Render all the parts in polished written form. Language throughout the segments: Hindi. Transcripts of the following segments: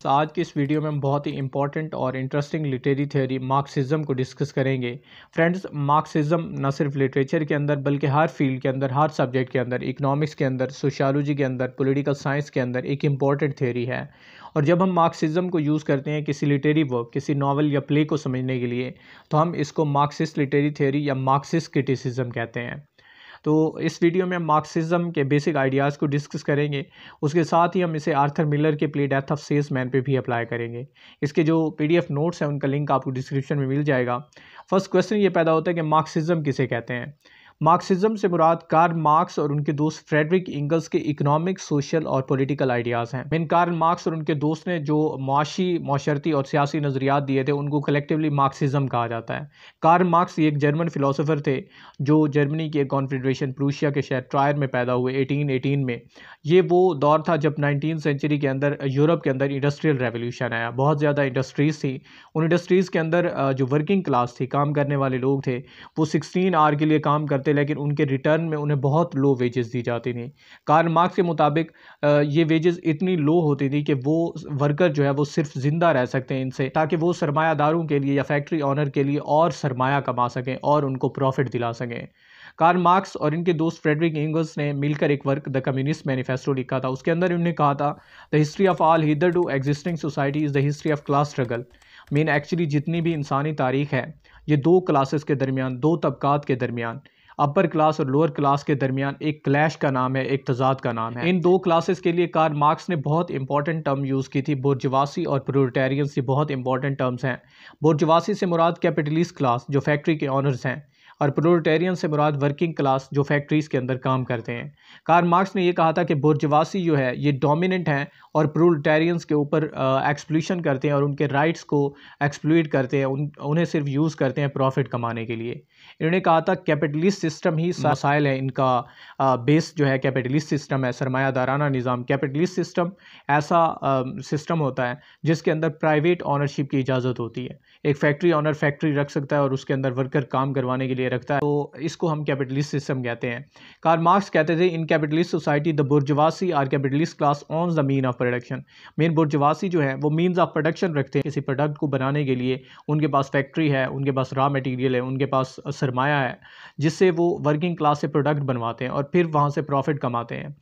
तो आज की इस वीडियो में हम बहुत ही इंपॉर्टेंट और इंटरेस्टिंग लिटरेरी थ्योरी मार्क्सिज्म को डिस्कस करेंगे। फ्रेंड्स, मार्क्सिज्म न सिर्फ लिटरेचर के अंदर बल्कि हर फील्ड के अंदर, हर सब्जेक्ट के अंदर, इकोनॉमिक्स के अंदर, सोशियोलॉजी के अंदर, पॉलिटिकल साइंस के अंदर एक इम्पॉर्टेंट थ्योरी है। और जब हम मार्क्सिज्म को यूज़ करते हैं किसी लिटरेरी वर्क, किसी नावल या प्ले को समझने के लिए, तो हम इसको मार्क्सिस्ट लिटरेरी थ्योरी या मार्क्सिस्ट क्रिटिसिज्म कहते हैं। तो इस वीडियो में हम मार्क्सिज्म के बेसिक आइडियाज़ को डिस्कस करेंगे। उसके साथ ही हम इसे आर्थर मिलर के प्ले डेथ ऑफ सेल्समैन पे भी अप्लाई करेंगे। इसके जो पीडीएफ नोट्स हैं उनका लिंक आपको डिस्क्रिप्शन में मिल जाएगा। फर्स्ट क्वेश्चन ये पैदा होता है कि मार्क्सिज्म किसे कहते हैं। मार्क्सिज्म से मुराद कार्ल मार्क्स और उनके दोस्त फ्रेडरिक इंगल्स के इकोनॉमिक, सोशल और पॉलिटिकल आइडियाज़ हैं। इन कार्ल मार्क्स और उनके दोस्त ने जो माशरती और सियासी नज़रियात दिए थे उनको कलेक्टिवली मार्क्सिज्म कहा जाता है। कार्ल मार्क्स एक जर्मन फिलोसोफर थे जो जर्मनी के कॉन्फेडरेशन प्रूशिया के शहर ट्रायर में पैदा हुए 1818 में। ये वो दौर था जब 19th सेंचुरी के अंदर यूरोप के अंदर इंडस्ट्रियल रेवोल्यूशन आया। बहुत ज़्यादा इंडस्ट्रीज़ थी। उन इंडस्ट्रीज़ के अंदर जो वर्किंग क्लास थी, काम करने वाले लोग थे, वो 16 आवर के लिए काम करते, लेकिन उनके रिटर्न में उन्हें बहुत लो वेजेस दी जाती थी। कार्ल मार्क्स के मुताबिक ये वेजेस इतनी लो होती थी कि वो वर्कर जो है वो सिर्फ ज़िंदा रह सकते हैं इनसे, ताकि वो सरमायादारों के लिए या फैक्ट्री ऑनर के लिए और सरमाया कमा सकें और उनको प्रॉफिट दिला सकें। कार्ल मार्क्स और इनके दोस्त फ्रेडरिक एंगल्स ने मिलकर एक वर्क द कम्युनिस्ट मैनिफेस्टो लिखा था। उसके अंदर उन्होंने कहा था, the history of all hitherto existing society is the history of class struggle. Mean actually जितनी भी इंसानी तारीख है ये दो क्लासेस के दरमियान, दो तबकात के दरमियान, अपर क्लास और लोअर क्लास के दरमियान एक क्लैश का नाम है, एक तजाद का नाम है। इन दो क्लासेस के लिए कार्ल मार्क्स ने बहुत इंपॉर्टेंट टर्म यूज़ की थी, बुर्जुआसी और प्रोलेटारियंस। ये बहुत इंपॉर्टेंट टर्म्स हैं। बुर्जुआसी से मुराद कैपिटलिस्ट क्लास जो फैक्ट्री के ऑनर्स हैं, और प्रोलेटारियन से मुराद वर्किंग क्लास जो फैक्ट्रीज़ के अंदर काम करते हैं। कार्ल मार्क्स ने ये कहा था कि बुर्जुआसी जो है ये डोमिनेंट हैं और प्रोलेटारियंस के ऊपर एक्सप्लूशन करते हैं और उनके राइट्स को एक्सप्लूट करते हैं, उन्हें सिर्फ यूज़ करते हैं प्रॉफिट कमाने के लिए। इन्होंने कहा था कैपिटलिस्ट सिस्टम ही मसाइल है इनका बेस जो है कैपिटलिस्ट सिस्टम है, सरमायादाराना निज़ाम। कैपिटलिस्ट सिस्टम ऐसा सिस्टम होता है जिसके अंदर प्राइवेट ऑनरशिप की इजाज़त होती है। एक फैक्ट्री ऑनर फैक्ट्री रख सकता है और उसके अंदर वर्कर काम करवाने के लिए रखता है, तो इसको हम कैपिटलिस्ट सिस्टम कहते हैं। कार्ल मार्क्स कहते थे, in capitalist society the bourgeoisie are capitalist class on the mean of production. Main bourgeoisie जो है वो मीन्स ऑफ प्रोडक्शन रखते हैं। किसी प्रोडक्ट को बनाने के लिए उनके पास फैक्ट्री है, उनके पास रॉ मटेरियल है, उनके पास सरमाया है, जिससे वो वर्किंग क्लास से प्रोडक्ट बनवाते हैं और फिर वहाँ से प्रॉफिट कमाते हैं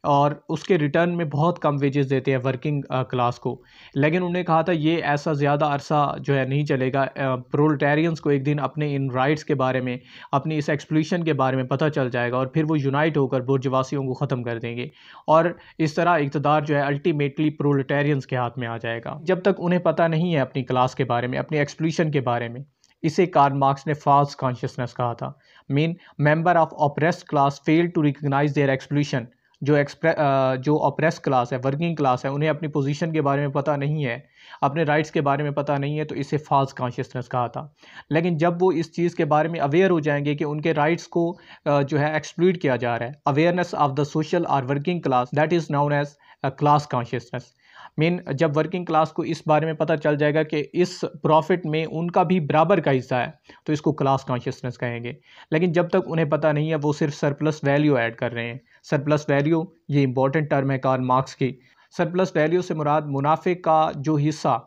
और उसके रिटर्न में बहुत कम वेजेस देते हैं वर्किंग क्लास को। लेकिन उन्होंने कहा था ये ऐसा ज़्यादा अरसा जो है नहीं चलेगा। प्रोलेटारियंस को एक दिन अपने इन राइट्स के बारे में, अपनी इस एक्सप्लूशन के बारे में पता चल जाएगा और फिर वो यूनाइट होकर बुर्जुआसियों को ख़त्म कर देंगे और इस तरह इक़्तिदार जो है अल्टीमेटली प्रोलेटारियंस के हाथ में आ जाएगा। जब तक उन्हें पता नहीं है अपनी क्लास के बारे में, अपनी एक्सप्लूशन के बारे में। इसे कार्ल मार्क्स ने फॉल्स कॉन्शियसनेस कहा था। Mean member of oppressed class fail to recognise their exploitation. जो ऑप्रेस क्लास है, वर्किंग क्लास है, उन्हें अपनी पोजीशन के बारे में पता नहीं है, अपने राइट्स के बारे में पता नहीं है, तो इसे फॉल्स कॉन्शियसनेस कहा था। लेकिन जब वो इस चीज़ के बारे में अवेयर हो जाएंगे कि उनके राइट्स को जो है एक्सप्लॉइट किया जा रहा है, अवेयरनेस ऑफ द सोशल और working class, that is known as class consciousness. Mean जब वर्किंग क्लास को इस बारे में पता चल जाएगा कि इस प्रॉफिट में उनका भी बराबर का हिस्सा है, तो इसको क्लास कॉन्शियसनेस कहेंगे। लेकिन जब तक उन्हें पता नहीं है, वो सिर्फ सरप्लस वैल्यू ऐड कर रहे हैं। सरप्लस वैल्यू ये इंपॉर्टेंट टर्म है कार्ल मार्क्स की। सरप्लस वैल्यू से मुराद मुनाफे का जो हिस्सा,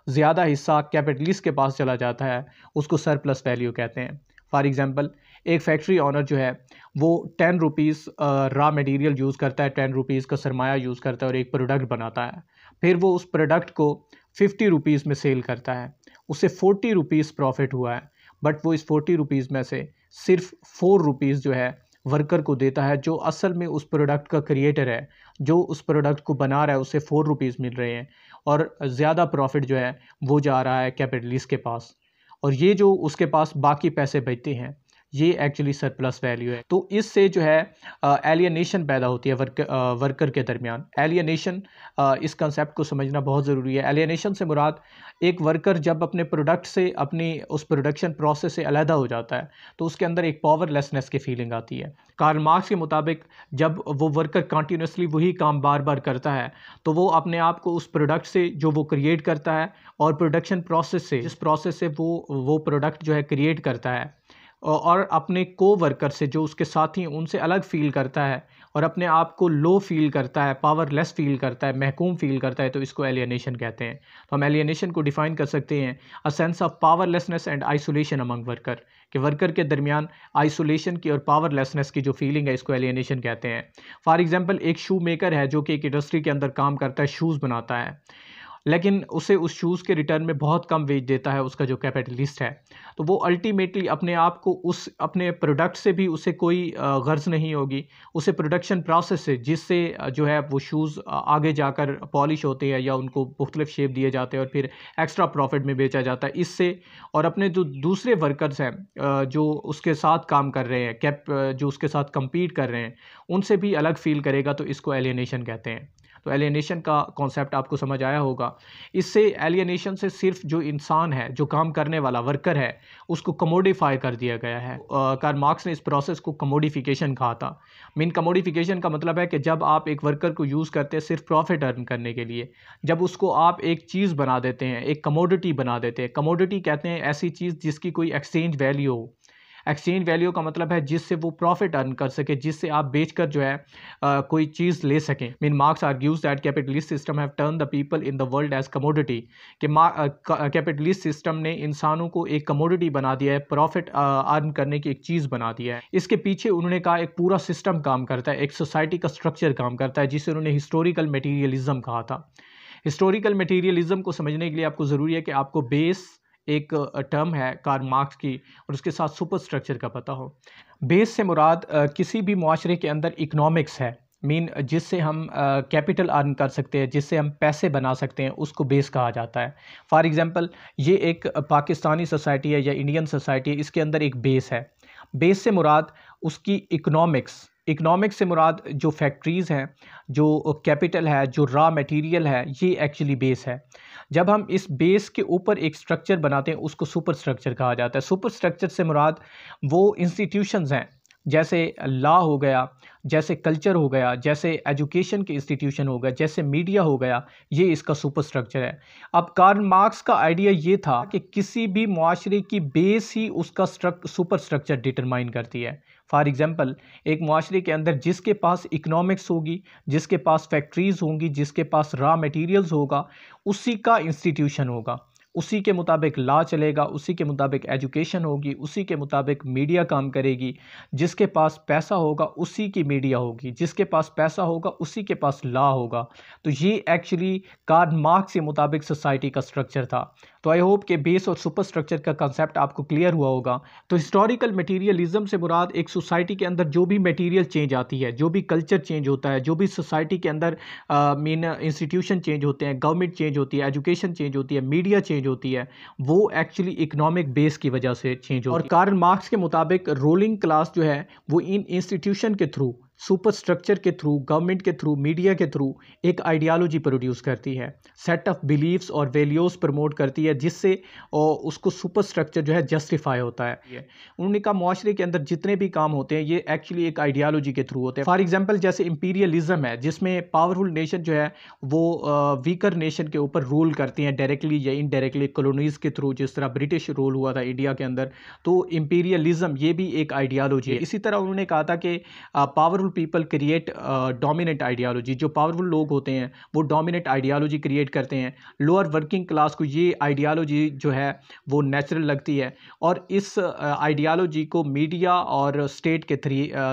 ज़्यादा हिस्सा कैपिटलिस्ट के पास चला जाता है, उसको सरप्लस वैल्यू कहते हैं। फॉर एग्जांपल, एक फैक्ट्री ऑनर जो है वो 10 रुपीज़ रॉ मटेरियल यूज़ करता है, 10 रुपीज़ का सरमाया यूज़ करता है और एक प्रोडक्ट बनाता है। फिर वो उस प्रोडक्ट को 50 रुपीज़ में सेल करता है, उससे 40 रुपीज़ प्रॉफिट हुआ है, बट वो इस 40 रुपीज़ में से सिर्फ 4 रुपीज़ जो है वर्कर को देता है, जो असल में उस प्रोडक्ट का क्रिएटर है, जो उस प्रोडक्ट को बना रहा है, उससे 4 रुपीज़ मिल रहे हैं और ज़्यादा प्रॉफिट जो है वो जा रहा है कैपिटलिस्ट के पास, और ये जो उसके पास बाकी पैसे बचते हैं ये एक्चुअली सरप्लस वैल्यू है। तो इससे जो है एलियनेशन पैदा होती है वर्कर के दरमियान। एलियनेशन, इस कंसेप्ट को समझना बहुत ज़रूरी है। एलियनेशन से मुराद एक वर्कर जब अपने प्रोडक्ट से, अपनी उस प्रोडक्शन प्रोसेस से अलहदा हो जाता है, तो उसके अंदर एक पावरलेसनेस की फीलिंग आती है। कार्ल मार्क्स के मुताबिक जब वो वर्कर कंटिन्यूसली वही काम बार बार करता है, तो वो अपने आप को उस प्रोडक्ट से जो वो क्रिएट करता है और प्रोडक्शन प्रोसेस से, जिस प्रोसेस से वो प्रोडक्ट जो है क्रिएट करता है, और अपने को वर्कर से, जो उसके साथी हैं, उनसे अलग फील करता है और अपने आप को लो फील करता है, पावरलेस फील करता है, महकूम फील करता है, तो इसको एलियनेशन कहते हैं। तो हम एलियनेशन को डिफाइन कर सकते हैं a sense of powerlessness and isolation among worker, कि वर्कर के दरमियान आइसोलेशन की और पावरलेसनेस की जो फीलिंग है, इसको एलियनेशन कहते हैं। फॉर एग्जांपल, एक शू मेकर है जो कि एक इंडस्ट्री के अंदर काम करता है, शूज़ बनाता है, लेकिन उसे उस शूज़ के रिटर्न में बहुत कम वेज देता है उसका जो कैपिटलिस्ट है। तो वो अल्टीमेटली अपने आप को उस अपने प्रोडक्ट से भी उसे कोई गर्ज़ नहीं होगी, उसे प्रोडक्शन प्रोसेस से, जिससे जो है वो शूज़ आगे जाकर पॉलिश होते हैं या उनको मुख्तलिफ शेप दिए जाते हैं और फिर एक्स्ट्रा प्रॉफिट में बेचा जाता है, इससे। और अपने जो दूसरे वर्कर्स हैं जो उसके साथ काम कर रहे हैं, जो उसके साथ compete कर रहे हैं, उनसे भी अलग फील करेगा, तो इसको एलियनेशन कहते हैं। तो एलियनेशन का कॉन्सेप्ट आपको समझ आया होगा। इससे एलियनेशन से सिर्फ जो इंसान है, जो काम करने वाला वर्कर है, उसको कमोडिफाई कर दिया गया है। कार्ल मार्क्स ने इस प्रोसेस को कमोडिफिकेशन कहा था। कमोडिफिकेशन का मतलब है कि जब आप एक वर्कर को यूज़ करते हैं सिर्फ प्रॉफिट अर्न करने के लिए, जब उसको आप एक चीज़ बना देते हैं, एक कमोडिटी बना देते हैं। कमोडिटी कहते हैं ऐसी चीज़ जिसकी कोई एक्सचेंज वैल्यू हो। एक्सचेंज वैल्यू का मतलब है जिससे वो प्रॉफिट अर्न कर सके, जिससे आप बेचकर जो है कोई चीज़ ले सकें। Marx argues that capitalist system have turn the people in the world as commodity, कि कैपिटलिस्ट सिस्टम ने इंसानों को एक कमोडिटी बना दिया है, प्रॉफिट अर्न करने की एक चीज़ बना दिया है। इसके पीछे उन्होंने कहा एक पूरा सिस्टम काम करता है, एक सोसाइटी का स्ट्रक्चर काम करता है, जिसे उन्होंने हिस्टोरिकल मटीरियलिज्म कहा था। हिस्टोरिकल मटीरियलिज्म को समझने के लिए आपको ज़रूरी है कि आपको बेस एक टर्म है कार्ल मार्क्स की, और उसके साथ सुपर स्ट्रक्चर का पता हो। बेस से मुराद किसी भी मुआशरे के अंदर इकोनॉमिक्स है, जिससे हम कैपिटल अर्न कर सकते हैं, जिससे हम पैसे बना सकते हैं, उसको बेस कहा जाता है। फॉर एग्जांपल, ये एक पाकिस्तानी सोसाइटी है या इंडियन सोसाइटी है, इसके अंदर एक बेस है। बेस से मुराद उसकी इकोनॉमिक्स से मुराद जो फैक्ट्रीज़ हैं, जो कैपिटल है, जो रॉ मटेरियल है, ये एक्चुअली बेस है। जब हम इस बेस के ऊपर एक स्ट्रक्चर बनाते हैं, उसको सुपर स्ट्रक्चर कहा जाता है। सुपर स्ट्रक्चर से मुराद वो इंस्टीट्यूशंस हैं, जैसे लॉ हो गया, जैसे कल्चर हो गया, जैसे एजुकेशन के इंस्टीट्यूशन हो गए, जैसे मीडिया हो गया, ये इसका सुपर स्ट्रक्चर है। अब कार्ल मार्क्स का आइडिया ये था कि किसी भी मुआशरे की बेस ही उसका सुपर स्ट्रक्चर डिटरमाइन करती है। फॉर एग्जांपल, एक मुआशरे के अंदर जिसके पास इकोनॉमिक्स होगी, जिसके पास फैक्ट्रीज़ होंगी, जिसके पास रॉ मटेरियल्स होगा, उसी का इंस्टीट्यूशन होगा, उसी के मुताबिक लॉ चलेगा, उसी के मुताबिक एजुकेशन होगी, उसी के मुताबिक मीडिया काम करेगी। जिसके पास पैसा होगा उसी की मीडिया होगी, जिसके पास पैसा होगा उसी के पास लॉ होगा। तो ये एक्चुअली कार्ल मार्क्स के मुताबिक सोसाइटी का स्ट्रक्चर था। तो आई होप कि बेस और सुपर स्ट्रक्चर का कंसेप्ट आपको क्लियर हुआ होगा। तो हिस्टोरिकल मटीरियलिज्म से मुराद एक सोसाइटी के अंदर जो भी मटीरियल चेंज आती है, जो भी कल्चर चेंज होता है, जो भी सोसाइटी के अंदर इंस्टीट्यूशन चेंज होते हैं, गवर्नमेंट चेंज होती है, एजुकेशन चेंज होती है, मीडिया चेंज होती है, वो एक्चुअली इकोनॉमिक बेस की वजह से चेंज होती है। और कार्ल मार्क्स के मुताबिक रूलिंग क्लास जो है वो इन इंस्टीट्यूशन के थ्रू, सुपर स्ट्रक्चर के थ्रू, गवर्नमेंट के थ्रू, मीडिया के थ्रू एक आइडियालॉजी प्रोड्यूस करती है, सेट ऑफ बिलीव्स और वैल्यूज़ प्रमोट करती है, जिससे उसको सुपर स्ट्रक्चर जो है जस्टिफाई होता है। उन्होंने कहा मुआशरे के अंदर जितने भी काम होते हैं ये एक्चुअली एक आइडियालॉजी के थ्रू होते हैं। फॉर एग्जांपल, जैसे इंपीरियलिज्म है, जिसमें पावरफुल नेशन जो है वो वीकर नेशन के ऊपर रूल करती हैं डायरेक्टली या इनडायरेक्टली, कॉलोनीज़ के थ्रू, जिस तरह ब्रिटिश रूल हुआ था इंडिया के अंदर। तो इंपीरियलिज्म ये भी एक आइडियालॉजी है। इसी तरह उन्होंने कहा था कि powerful people create dominant ideology, जो पावरफुल लोग होते हैं वो डोमिनेंट आइडियालॉजी क्रिएट करते हैं। लोअर वर्किंग क्लास को ये आइडियालॉजी जो है वो नेचुरल लगती है, और इस आइडियालॉजी को मीडिया और स्टेट के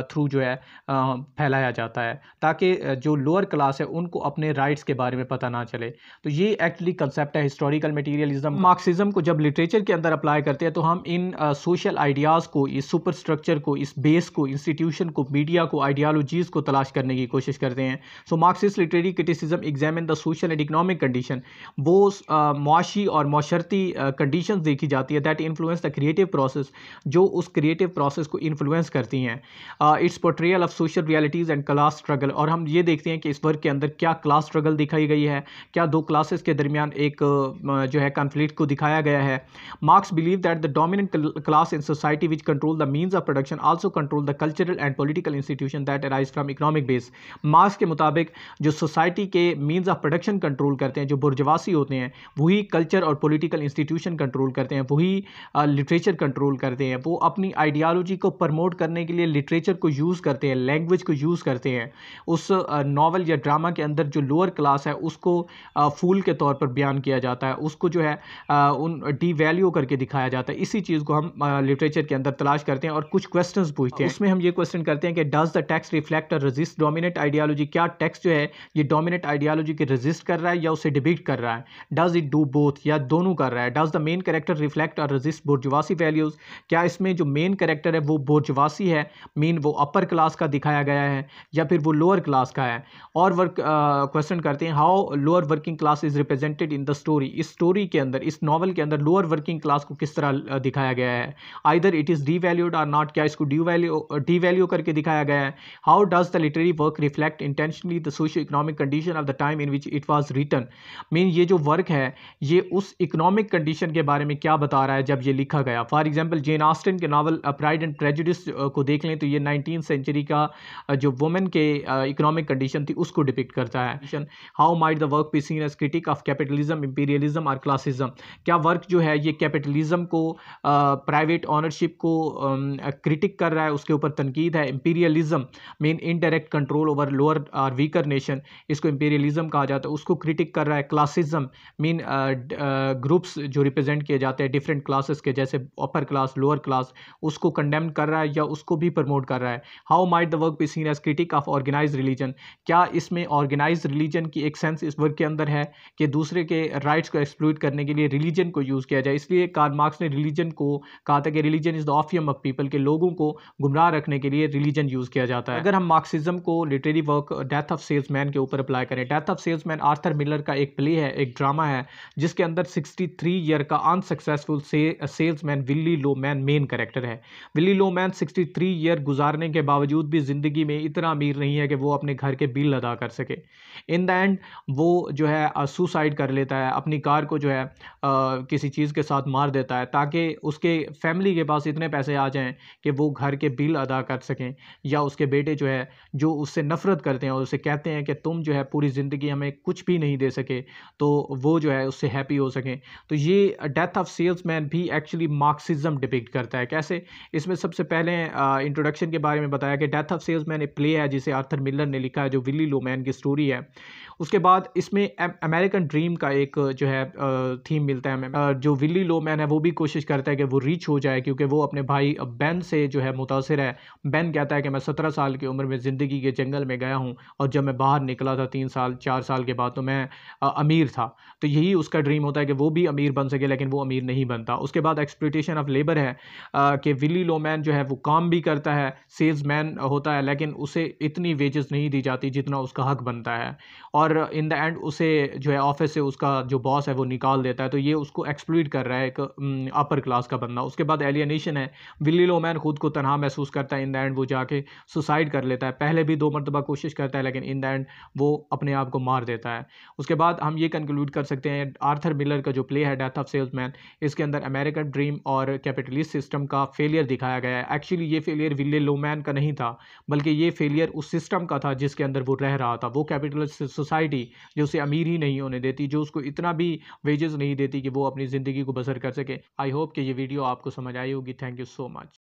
थ्रू जो है फैलाया जाता है, ताकि जो लोअर क्लास है उनको अपने राइट्स के बारे में पता ना चले। तो ये एक्चुअली कंसेप्ट है हिस्टोरिकल मटीरियलिज्म। मार्क्सिज्म को जब लिटरेचर के अंदर अप्लाई करते हैं तो हम इन सोशल आइडियाज़ को, इस सुपर स्ट्रक्चर को, इस बेस को, इंस्टीट्यूशन को, मीडिया को, आइडियालॉजीज़ को तलाश करने की कोशिश करते हैं। So Marxist literary criticism examine the social and economic condition, वो मुआशी और माशरती कंडीशंस देखी जाती है that influence the creative process, जो उस क्रिएटिव प्रोसेस को इन्फ्लुएंस करती हैं। Its portrayal of social realities and class struggle, और हम ये देखते हैं कि इस वर्क के अंदर क्या क्लास स्ट्रगल दिखाई गई है, क्या दो क्लासेस के दरमियान एक जो है कॉन्फ्लिक्ट को दिखाया गया है। Marks believe that the dominant class in society which control the means of production also control the cultural and political institution that arise from economic base. Marks के मुताबिक जो सोसाइटी के मीन्स ऑफ प्रोडक्शन कंट्रोल करते हैं, जो बुर्जवासी होते हैं, वही कल्चर और पॉलिटिकल इंस्टीट्यूशन कंट्रोल करते हैं, वही लिटरेचर कंट्रोल करते हैं। वो अपनी आइडियालॉजी को प्रमोट करने के लिए लिटरेचर को यूज़ करते हैं, लैंग्वेज को यूज़ करते हैं। उस नावल या ड्रामा के अंदर जो लोअर क्लास है उसको फूल के तौर पर बयान किया जाता है, उसको जो है उन डी वैल्यू करके दिखाया जाता है। इसी चीज़ को हम लिटरेचर के अंदर तलाश करते हैं और कुछ क्वेश्चंस पूछते हैं। उसमें हम ये क्वेश्चन करते हैं कि डज द टेक्स्ट रिफ्लेक्ट और रेजिस्ट डोमिनेंट आइडियालॉजी। क्या टेक्स्ट जो है ये डोमिनेंट आइडियालॉजी के रेजिस्ट कर रहा है या उसे डिबेट कर रहा है। डज इट डू बोथ, या दोनों कर रहा है। Does the main character reflect और रेजिस्ट बुर्जुआसी वैल्यूज। क्या इसमें जो मेन कैरेक्टर है वो बुर्जुआसी है, मीन वो अपर क्लास का दिखाया गया है, या फिर वो लोअर क्लास का है। और वर्क क्वेश्चन करते हैं how lower working class is represented in the story. इस स्टोरी के अंदर, इस नॉवल के अंदर लोअर वर्किंग क्लास को किस तरह दिखाया गया है। आइदर इट इज डीवैल्यूड और नॉट, क्या इसको डीवैल्यू करके दिखाया गया है। How does the literary work reflect intentionally the socio economic condition of the time in which it was written. Mean ये जो वर्क है ये उस इकोनॉमिक कंडीशन के बारे में क्या बता रहा है जब ये लिखा गया। फॉर एग्जांपल जेन ऑस्टन के नावल प्राइड एंड प्रेजुडिस को देख लें तो ये 19th सेंचुरी का जो वुमेन के इकोनॉमिक कंडीशन थी उसको डिपिक्ट करता है। How might the work be seen as critic of capitalism, imperialism और क्लासिज्म। क्या वर्क जो है ये कैपिटलिज्म को, प्राइवेट ऑनरशिप को क्रिटिक कर रहा है, उसके ऊपर तनकीद है। Imperialism mean indirect control over lower और वीकर नेशन, इसको इंपीरियलिज्म कहा जाता है, उसको क्रिटिक कर रहा है। क्लासिज्म मीन ग्रुप्स जो रिप्रेजेंट किए जाते हैं डिफरेंट क्लासेस के, जैसे अपर क्लास, लोअर क्लास, उसको कंडेम कर रहा है या उसको भी प्रमोट कर रहा है। How might the work be seen as critic of organize religion. क्या इसमें ऑर्गेनाइज रिलीजन की एक सेंस इस वर्क के अंदर है कि दूसरे के राइट्स को एक्सप्लॉइट करने के लिए रिलीजन को यूज़ किया जाए। इसलिए कार्ल मार्क्स ने रिलीजन को कहा था कि religion is the opium of people, के लोगों को गुमराह रखने के लिए रिलीजन यूज़ किया जाता है। अगर हम मार्क्सिज्म को literary work death of salesman के ऊपर अप्लाई करें, death of salesman Arthur Miller का एक प्ले है, एक ड्रामा है, जिसके अंदर 63 ईयर का unsuccessful salesman Willey Loman main character है। विल्ली लोमैन 63 ईयर गुजारने के बावजूद भी ज़िंदगी में इतना अमीर नहीं है कि वो अपने घर के बिल अदा कर सके। इन द एंड वो जो है सुसाइड कर लेता है, अपनी कार को जो है किसी चीज़ के साथ मार देता है ताकि उसके फैमिली के पास इतने पैसे आ जाएं कि वो घर के बिल अदा कर सकें, या उसके बेटे जो है जो उससे नफ़रत करते हैं और उसे कहते हैं कि तुम जो है पूरी ज़िंदगी हमें कुछ भी नहीं दे सके, तो वो जो है उससे हैप्पी हो सकें। तो ये डेथ ऑफ सेल्समैन भी एक्चुअली मार्क्सिज्म डिपिक्ट करता है। कैसे? इसमें सबसे पहले इंट्रोडक्शन के बारे में बताया कि डेथ ऑफ सेल्समैन एक प्ले है जिसे आर्थर मिलर ने लिखा है, जो विल्ली लोमैन की स्टोरी है। उसके बाद इसमें अमेरिकन ड्रीम का एक जो है थीम मिलता है हमें। जो विल्ली लोमैन है वो भी कोशिश करता है कि वो रिच हो जाए, क्योंकि वो अपने भाई बेन से जो है मुतासिर है। बेन कहता है कि मैं 17 साल की उम्र में ज़िंदगी के जंगल में गया हूँ और जब मैं बाहर निकला था 3 साल 4 साल के बाद तो मैं अमीर था। तो यही उसका ड्रीम होता है कि वो भी अमीर बन सके, लेकिन वो अमीर नहीं बनता। उसके बाद एक्सप्लॉयटेशन ऑफ लेबर है कि विल्ली लोमैन जो है वो काम भी करता है, सेल्समैन होता है, लेकिन उसे इतनी वेजेस नहीं दी जाती जितना उसका हक बनता है, और इन द एंड उसे जो है ऑफिस से उसका जो बॉस है वो निकाल देता है। तो ये उसको एक्सप्लॉइट कर रहा है एक अपर क्लास का बंदा। उसके बाद एलियनेशन है, विल्ली लोमैन खुद को तनहा महसूस करता है, इन द एंड वो जाके सुसाइड कर लेता है। पहले भी 2 मरतबा कोशिश करता है लेकिन इन द एंड वो अपने आप को मार देता है। उसके बाद हम ये कंक्लूड कर सकते हैं आर्थर मिलर का जो प्ले है डेथ ऑफ सेल्समैन, इसके अंदर अमेरिकन ड्रीम और कैपिटलिस्ट सिस्टम का फेलियर दिखाया गया है। एक्चुअली ये फेलियर विल्ली लोमैन का नहीं था, बल्कि ये फेलियर उस सिस्टम का था जिसके अंदर वो रह रहा था। वो कैपिटलिस्ट सोसाइटी जो उसे अमीर ही नहीं होने देती, जो उसको इतना भी वेजेस नहीं देती कि वो अपनी ज़िंदगी को बसर कर सके। आई होप कि ये वीडियो आपको समझ आई होगी। Thank you so much.